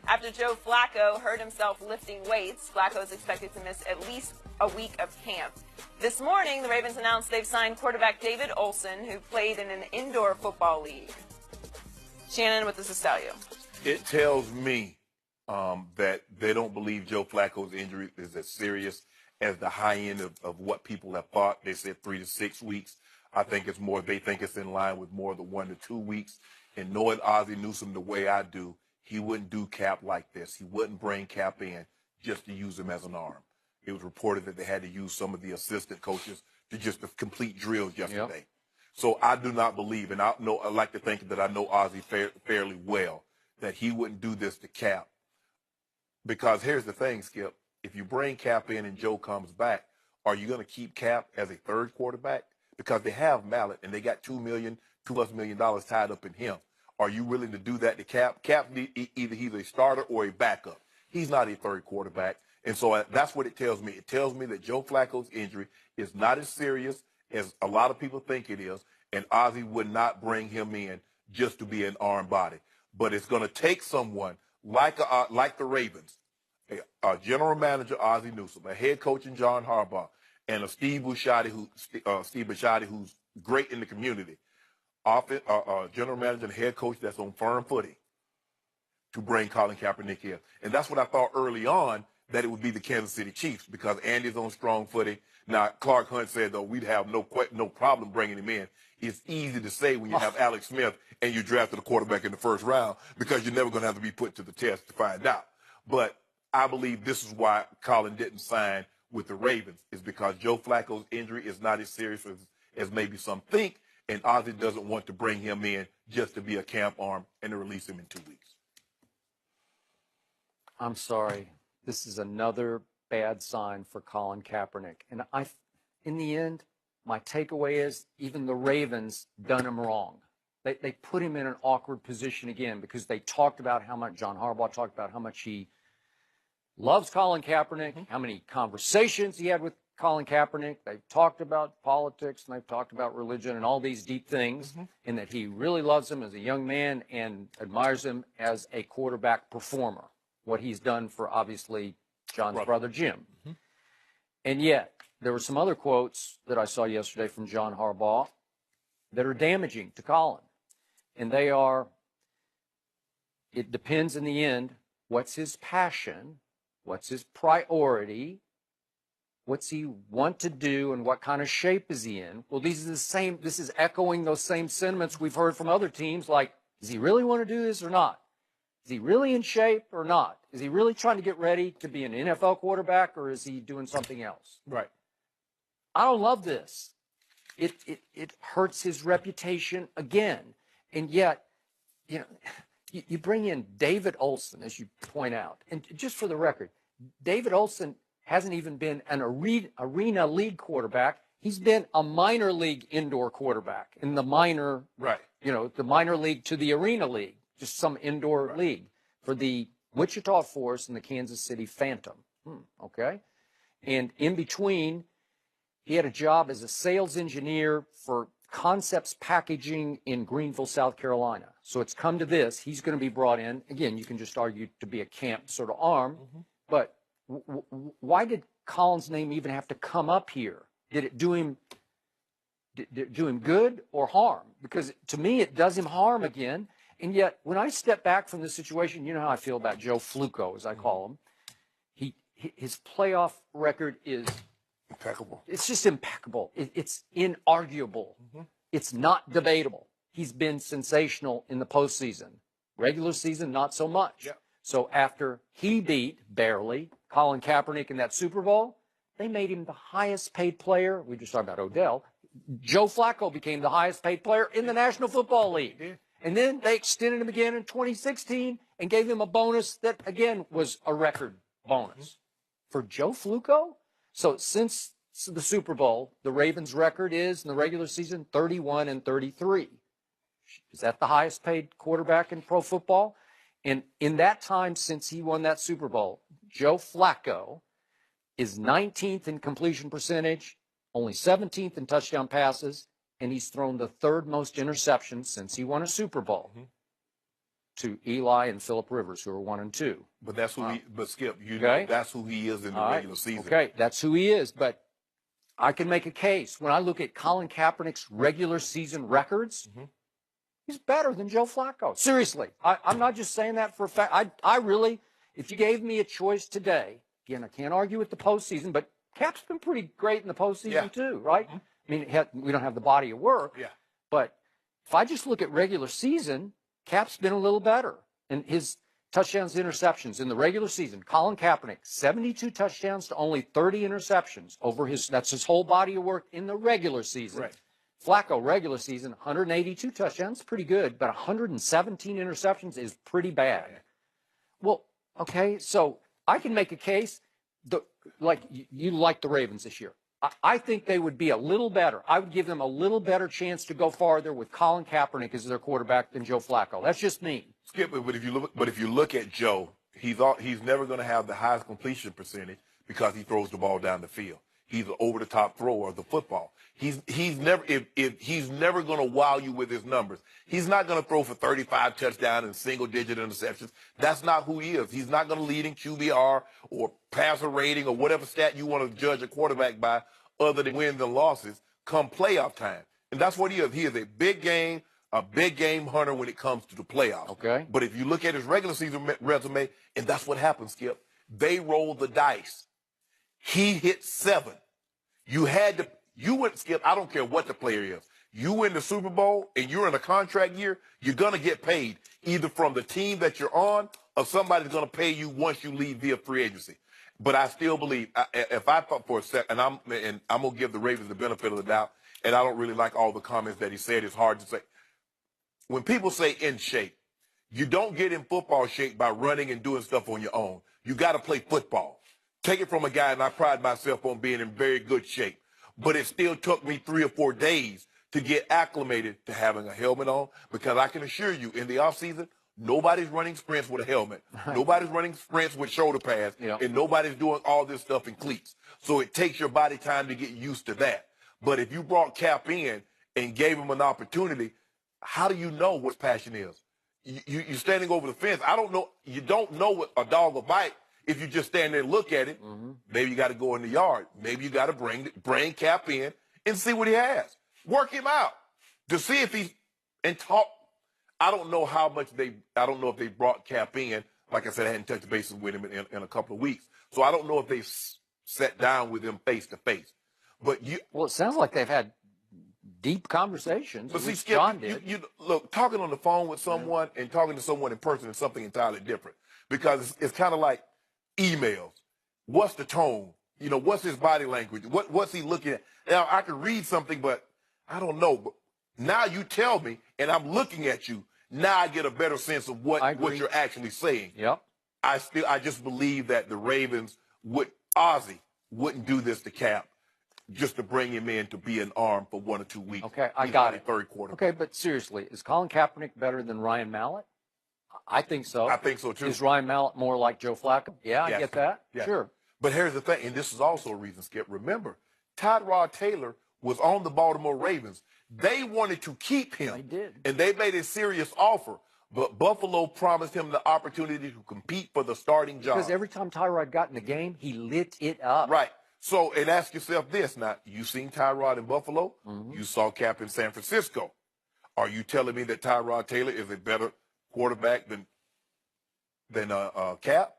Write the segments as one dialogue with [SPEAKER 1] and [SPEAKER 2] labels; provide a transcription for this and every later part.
[SPEAKER 1] After Joe Flacco hurt himself lifting weights, Flacco is expected to miss at least a week of camp. This morning, the Ravens announced they've signed quarterback David Olson, who played in an indoor football league. Shannon, what does this tell you?
[SPEAKER 2] It tells me that they don't believe Joe Flacco's injury is as serious as the high end of what people have thought. They said 3 to 6 weeks. I think it's more, they think it's in line with more of the 1 to 2 weeks. And knowing Ozzie Newsome the way I do, he wouldn't do Cap like this. He wouldn't bring Cap in just to use him as an arm. It was reported that they had to use some of the assistant coaches to just complete drills yesterday. Yep. So I do not believe, and I like to think that I know Ozzie fairly well, that he wouldn't do this to Cap. Because here's the thing, Skip. If you bring Cap in and Joe comes back, are you going to keep Cap as a third quarterback? Because they have Mallett, and they got $2 million tied up in him. Are you willing to do that to Cap? Cap, either he's a starter or a backup. He's not a third quarterback. And so that's what it tells me. It tells me that Joe Flacco's injury is not as serious as a lot of people think it is, and Ozzie would not bring him in just to be an arm body. But it's going to take someone like the Ravens, a general manager, Ozzie Newsome, a head coach in John Harbaugh, and a Steve Bisciotti, who's great in the community, general manager and head coach that's on firm footing, to bring Colin Kaepernick in. And that's what I thought early on, that it would be the Kansas City Chiefs, because Andy's on strong footing. Now, Clark Hunt said, though, we'd have no problem bringing him in. It's easy to say when you have Alex Smith and you drafted a quarterback in the first round, because you're never going to have to be put to the test to find out. But I believe this is why Colin didn't sign with the Ravens, is because Joe Flacco's injury is not as serious as maybe some think, and Ozzie doesn't want to bring him in just to be a camp arm and to release him in 2 weeks.
[SPEAKER 3] I'm sorry. This is another bad sign for Colin Kaepernick. And in the end, my takeaway is even the Ravens done him wrong. They put him in an awkward position again, because they talked about how much, John Harbaugh talked about how much he loves Colin Kaepernick, how many conversations he had with Colin Kaepernick. They've talked about politics, and they've talked about religion and all these deep things, and that he really loves him as a young man and admires him as a quarterback performer, what he's done for, obviously, John's brother Jim. And yet, there were some other quotes that I saw yesterday from John Harbaugh that are damaging to Colin. And they are, it depends in the end, what's his passion, what's his priority, what's he want to do, and what kind of shape is he in? Well, this is echoing those same sentiments we've heard from other teams, like, does he really want to do this or not? Is he really in shape or not? Is he really trying to get ready to be an NFL quarterback, or is he doing something else?
[SPEAKER 2] Right.
[SPEAKER 3] I don't love this. It hurts his reputation again. And yet, you bring in David Olson, as you point out. And just for the record, David Olson hasn't even been an arena league quarterback. He's been a minor league indoor quarterback in the minor, the minor league to the arena league, just some indoor league for the Wichita Force and the Kansas City Phantom. Okay. And in between, he had a job as a sales engineer for Concepts Packaging in Greenville, South Carolina. So it's come to this. He's going to be brought in. Again, you can just argue to be a camp sort of arm. But why did Colin's name even have to come up here? Did it do him good or harm? Because to me, it does him harm again. And yet, when I step back from the situation, you know how I feel about Joe Flacco, as I call him. His playoff record is
[SPEAKER 2] impeccable.
[SPEAKER 3] It's just impeccable. It's inarguable. It's not debatable. He's been sensational in the postseason. Regular season, not so much. So after he beat, barely, Colin Kaepernick in that Super Bowl, they made him the highest paid player. We just talked about Odell. Joe Flacco became the highest paid player in the National Football League. And then they extended him again in 2016 and gave him a bonus that, again, was a record bonus. For Joe Flacco? So since the Super Bowl, the Ravens' record is, in the regular season, 31-33. Is that the highest paid quarterback in pro football? And in that time since he won that Super Bowl, Joe Flacco is 19th in completion percentage, only 17th in touchdown passes, and he's thrown the third most interceptions since he won a Super Bowl. to Eli and Phillip Rivers, who are 1 and 2.
[SPEAKER 2] But that's who but Skip, you
[SPEAKER 3] Okay.
[SPEAKER 2] know that's who he is in the regular season.
[SPEAKER 3] Okay, that's who he is. But I can make a case. When I look at Colin Kaepernick's regular season records, he's better than Joe Flacco. Seriously. I'm not just saying that for a fact. I really, if you gave me a choice today, again, I can't argue with the postseason, but Cap's been pretty great in the postseason too, right? I mean, we don't have the body of work.
[SPEAKER 2] Yeah.
[SPEAKER 3] But if I just look at regular season, Cap's been a little better. And his touchdowns to interceptions in the regular season, Colin Kaepernick, 72 touchdowns to only 30 interceptions over that's his whole body of work in the regular season.
[SPEAKER 2] Right.
[SPEAKER 3] Flacco, regular season, 182 touchdowns, pretty good, but 117 interceptions is pretty bad. Well, okay, so I can make a case, like you like the Ravens this year. I think they would be a little better. I would give them a little better chance to go farther with Colin Kaepernick as their quarterback than Joe Flacco. That's just me.
[SPEAKER 2] Skip, but if you look at Joe, he's never going to have the highest completion percentage because he throws the ball down the field. He's an over-the-top thrower of the football. He's never he's never going to wow you with his numbers. He's not going to throw for 35 touchdowns and single-digit interceptions. That's not who he is. He's not going to lead in QBR or passer rating or whatever stat you want to judge a quarterback by, other than wins and losses come playoff time. And that's what he is. He is a big game hunter when it comes to the playoffs.
[SPEAKER 3] Okay.
[SPEAKER 2] But if you look at his regular season resume, and that's what happens, Skip, they roll the dice. He hit 7. You went, Skip, I don't care what the player is. You win the Super Bowl and you're in a contract year, you're going to get paid either from the team that you're on or somebody's going to pay you once you leave via free agency. But I still believe, if I thought for a second, and I'm going to give the Ravens the benefit of the doubt, and I don't really like all the comments that he said. It's hard to say. When people say in shape, you don't get in football shape by running and doing stuff on your own. You got to play football. Take it from a guy, and I pride myself on being in very good shape. But it still took me 3 or 4 days to get acclimated to having a helmet on, because I can assure you, in the offseason, nobody's running sprints with a helmet. Nobody's running sprints with shoulder pads, and nobody's doing all this stuff in cleats. So it takes your body time to get used to that. But if you brought Cap in and gave him an opportunity, how do you know what passion is? You're standing over the fence. I don't know. You don't know what a dog will bite if you just stand there and look at it. Maybe you got to go in the yard. Maybe you got to bring Cap in and see what he has. Work him out to see if he's and talk. I don't know I don't know if they brought Cap in. Like I said, I hadn't touched bases with him in a couple of weeks. So I don't know if they sat down with him face to face. But
[SPEAKER 3] well, it sounds like they've had deep conversations.
[SPEAKER 2] But see, Skip,
[SPEAKER 3] John did.
[SPEAKER 2] you look, talking on the phone with someone and talking to someone in person is something entirely different, because it's kind of like emails. What's the tone? What's his body language? What's he looking at? Now, I can read something, but I don't know. But now you tell me, and I'm looking at you. Now I get a better sense of what you're actually saying.
[SPEAKER 3] Yep.
[SPEAKER 2] I just believe that the Ravens Ozzie wouldn't do this to Cap just to bring him in to be an arm for 1 or 2 weeks.
[SPEAKER 3] Okay, I got it.
[SPEAKER 2] Third quarter.
[SPEAKER 3] Okay, but seriously, is Colin Kaepernick better than Ryan Mallett? I think so.
[SPEAKER 2] I think so too.
[SPEAKER 3] Is Ryan Mallett more like Joe Flacco? Yeah, I get that.
[SPEAKER 2] Yeah.
[SPEAKER 3] Sure.
[SPEAKER 2] But here's the thing, and this is also a reason, Skip. Remember, Tyrod Taylor was on the Baltimore Ravens. They wanted to keep him.
[SPEAKER 3] They did.
[SPEAKER 2] And they made a serious offer. But Buffalo promised him the opportunity to compete for the starting job.
[SPEAKER 3] Because every time Tyrod got in the game, he lit it up.
[SPEAKER 2] Right. So, and ask yourself this. Now, you seen Tyrod in Buffalo. You saw Cap in San Francisco. Are you telling me that Tyrod Taylor is a better quarterback than Cap?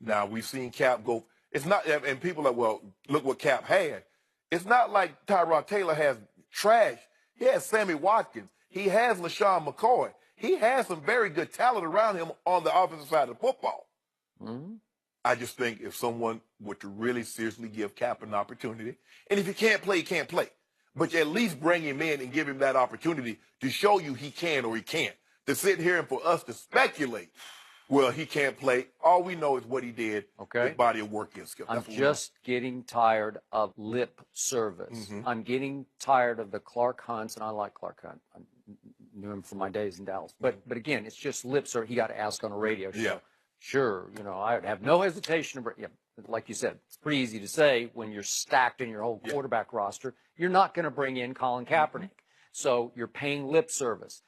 [SPEAKER 2] Now, we've seen Cap go. It's not, and people are like, well, look what Cap had. It's not like Tyrod Taylor has trash. He has Sammy Watkins. He has LaShawn McCoy. He has some very good talent around him on the offensive side of the football. I just think if someone were to really seriously give Cap an opportunity, and if he can't play, he can't play. But you at least bring him in and give him that opportunity to show you he can or he can't. To sit here and for us to speculate, well, he can't play. All we know is what he did.
[SPEAKER 3] Okay.
[SPEAKER 2] His body of work is.
[SPEAKER 3] I'm just getting tired of lip service. I'm getting tired of the Clark Hunts, and I like Clark Hunt. I knew him from my days in Dallas. But again, it's just lip service. He got to ask on a radio show.
[SPEAKER 2] Yeah.
[SPEAKER 3] Sure, I would have no hesitation. Like you said, it's pretty easy to say when you're stacked in your whole quarterback roster, you're not going to bring in Colin Kaepernick. So you're paying lip service.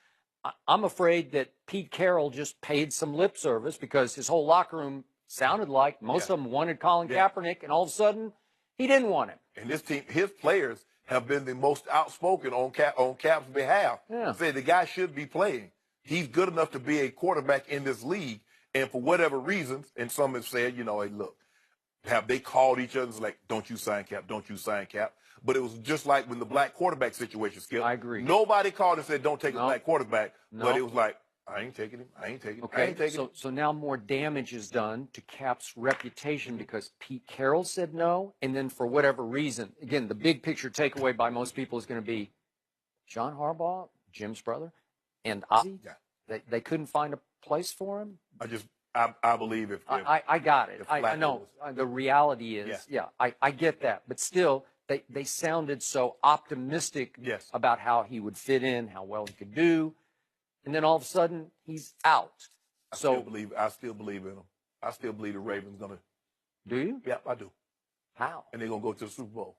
[SPEAKER 3] I'm afraid that Pete Carroll just paid some lip service because his whole locker room sounded like most of them wanted Colin Kaepernick, and all of a sudden he didn't want him.
[SPEAKER 2] And this team, his players have been the most outspoken on Cap's behalf.
[SPEAKER 3] Yeah.
[SPEAKER 2] Say the guy should be playing. He's good enough to be a quarterback in this league. And for whatever reasons, and some have said, hey, look, have they called each other like, don't you sign Cap, don't you sign Cap? But it was just like when the black quarterback situation, Skip.
[SPEAKER 3] I agree.
[SPEAKER 2] Nobody called and said, don't take a black quarterback.
[SPEAKER 3] No.
[SPEAKER 2] But it was like, I ain't taking him. I ain't taking him. I ain't taking him.
[SPEAKER 3] So now more damage is done to Cap's reputation because Pete Carroll said no. And then for whatever reason, again, the big picture takeaway by most people is going to be John Harbaugh, Jim's brother, and Ozzie.
[SPEAKER 2] Yeah.
[SPEAKER 3] They couldn't find a place for him.
[SPEAKER 2] I believe if
[SPEAKER 3] I got it. I know. The reality is, I get that. But still, they sounded so optimistic about how he would fit in, how well he could do. And then all of a sudden, he's out.
[SPEAKER 2] I still believe in him. I still believe the Ravens going to.
[SPEAKER 3] Do you?
[SPEAKER 2] Yeah, I do.
[SPEAKER 3] How?
[SPEAKER 2] And they're going to go to the Super Bowl.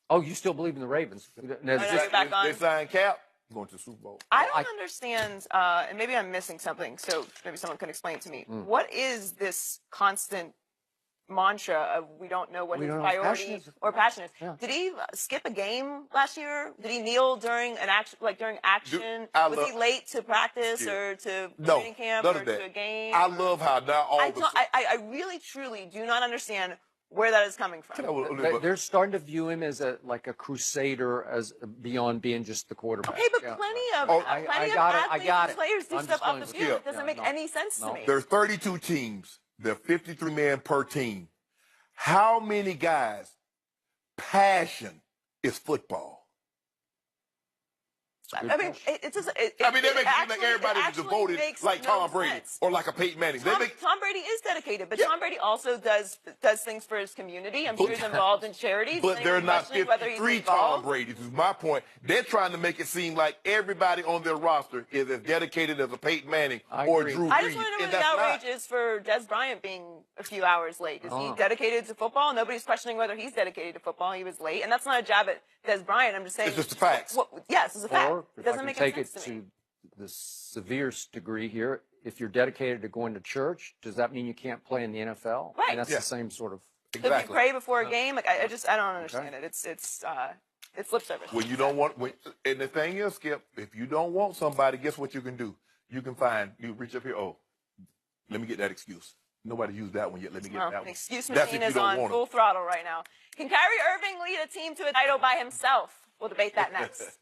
[SPEAKER 3] Oh, you still believe in the Ravens?
[SPEAKER 2] They signed Cap, going to the Super Bowl.
[SPEAKER 1] I don't understand, and maybe I'm missing something, so maybe someone can explain to me. What is this constant mantra of we don't know what his priority or passion is? Yeah. Did he skip a game last year? Did he kneel during an action, during action? Was he late to practice or to training camp or to a game?
[SPEAKER 2] I love how now
[SPEAKER 1] I really, truly do not understand where that is coming from.
[SPEAKER 3] They're starting to view him as a crusader, as beyond being just the quarterback.
[SPEAKER 1] Okay, but plenty of athletes and players do stuff off the field. It doesn't make any sense to me.
[SPEAKER 2] There are 32 teams. There are 53 men per team. How many guys' passion is football?
[SPEAKER 1] I mean, it just.
[SPEAKER 2] They make it seem like everybody's devoted, like Tom Brady or like a Peyton Manning.
[SPEAKER 1] Tom Brady is dedicated, but Tom Brady also does things for his community. I'm sure he's involved in charities.
[SPEAKER 2] But there are not 53 Tom Bradys. Is my point. They're trying to make it seem like everybody on their roster is as dedicated as a Peyton Manning or Drew Brees.
[SPEAKER 1] I just want to know what the outrage is for Des Bryant being a few hours late. Is he dedicated to football? Nobody's questioning whether he's dedicated to football. He was late, and that's not a jab at Des Bryant. I'm just saying
[SPEAKER 2] it's just a fact.
[SPEAKER 1] Yes, it's a fact.
[SPEAKER 3] It
[SPEAKER 1] doesn't make
[SPEAKER 3] take
[SPEAKER 1] sense
[SPEAKER 3] it to the severest degree here. If you're dedicated to going to church, does that mean you can't play in the NFL?
[SPEAKER 1] Right.
[SPEAKER 3] And that's the same sort of.
[SPEAKER 1] Exactly. If you pray before a game, I don't understand it. It's lip service.
[SPEAKER 2] When you don't want, and the thing is, Skip, if you don't want somebody, guess what you can do? You reach up here. Oh, let me get that excuse. Nobody used that one yet. Let me get that one.
[SPEAKER 1] Excuse machine is on full throttle right now. Can Kyrie Irving lead a team to a title by himself? We'll debate that next.